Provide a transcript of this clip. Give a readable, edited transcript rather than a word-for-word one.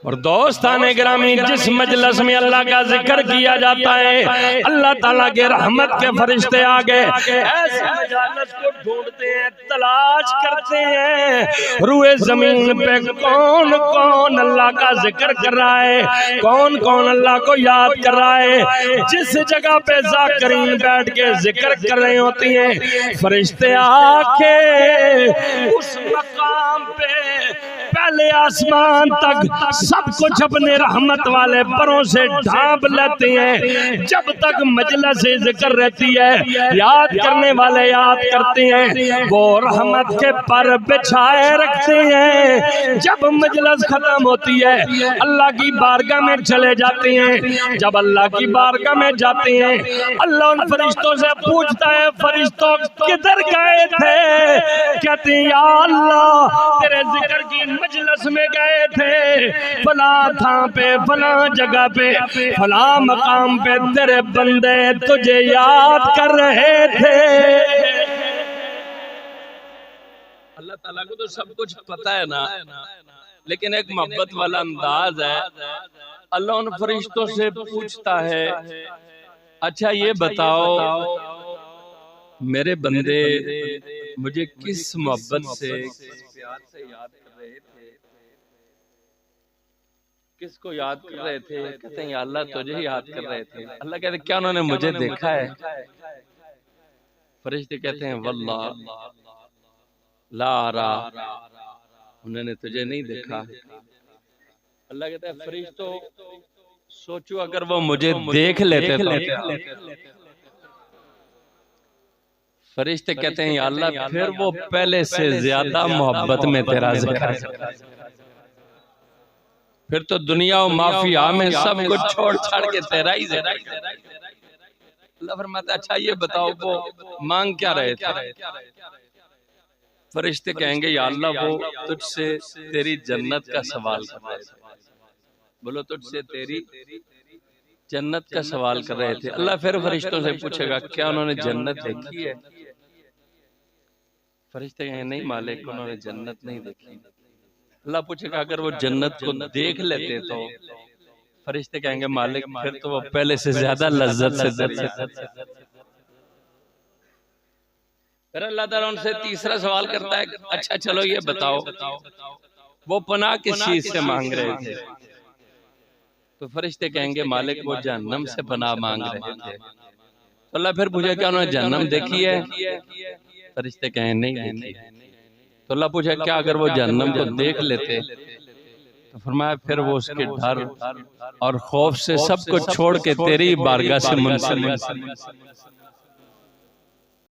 और दोस्ताने ग्रामी, जिस मजलिस में अल्लाह का जिक्र किया जाता है, अल्लाह ताला के रहमत के फरिश्ते आ गए ऐसे मजलिस को ढूंढते हैं, तलाश करते हैं। रूए जमीन पे कौन कौन अल्लाह का जिक्र कर रहा है, कौन कौन अल्लाह को याद कर रहा है। जिस जगह पे ज़ाकिरीन बैठ के जिक्र कर रहे होती हैं, फरिश्ते आके उस मकाम पे पहले आसमान तक सब कुछ अपने रहमत वाले परों से ढांप लेते हैं। जब तक मजलिस जिक्र रहती है, याद करने वाले याद करते हैं, वो रहमत के पर बिछाए रखते हैं। जब मजलिस खत्म होती है, अल्लाह की बारगाह में चले जाते हैं। जब अल्लाह की बारगाह में जाते हैं, अल्लाह उन फरिश्तों से पूछता है, फरिश्तों किधर गए थे? कहते हैं, या अल्लाह तेरे जिक्र की मजलिस में गए थे, फला था पे, फला जगह पे, फला मकाम पे तेरे बंदे तुझे याद कर रहे थे। अल्लाह ताला को तो सब कुछ पता है ना, लेकिन एक मोहब्बत वाला अंदाज है। अल्लाह उन फरिश्तों से पूछता है, अच्छा ये बताओ मेरे बंदे मुझे किस मोहब्बत से, किस प्यार से याद कर रहे थे, किसको याद कर रहे थे? कहते हैं, अल्लाह तुझे याद कर रहे थे। अल्लाह कहते हैं, क्या उन्होंने मुझे देखा है? फरिश्ते कहते हैं, वल्लाह ला रा, उन्होंने तुझे नहीं देखा। अल्लाह कहता है, फरिश्तों सोचो अगर वो मुझे देख लेते तो। फरिश्ते कहते हैं, अल्लाह फिर वो पहले से ज्यादा मोहब्बत में तेरा जिक्र, फिर तो दुनिया और माफिया में सब कुछ छोड़ छाड़ के तेरा ही जिक्र। अल्लाह फरमाता, अच्छा ये बताओ वो मांग क्या रहे थे? फरिश्ते कहेंगे, या अल्लाह वो तुझसे तेरी जन्नत का सवाल कर रहे थे। बोलो, तुझसे तेरी जन्नत का सवाल कर रहे थे। अल्लाह फिर फरिश्तों से पूछेगा, क्या उन्होंने जन्नत देखी है? फरिश्ते कहेंगे, नहीं मालिक, उन्होंने जन्नत नहीं देखी। अल्लाह पूछेगा, अगर वो जन्नत को देख लेते तो? फरिश्ते कहेंगे, मालिक फिर तो वो पहले से ज्यादा लज्जत से दरिया। फिर अल्लाह ताला उनसे तीसरा सवाल करता है, अच्छा चलो ये बताओ वो पनाह किस चीज से मांग रहे थे? तो फरिश्ते कहेंगे, मालिक वो जहन्नम से पनाह मांग रहे थे। तो अल्लाह फिर पूछे, क्या उन्होंने जहन्नम देखी है? फरिश्ते कहें, नहीं देखी। तो अल्लाह पूछे, क्या अगर वो जहन्नम को देख लेते? तो फरमाया, फिर वो उसके डर और खौफ से सब कुछ छोड़ के तेरी बारगाह से मुंसलिक।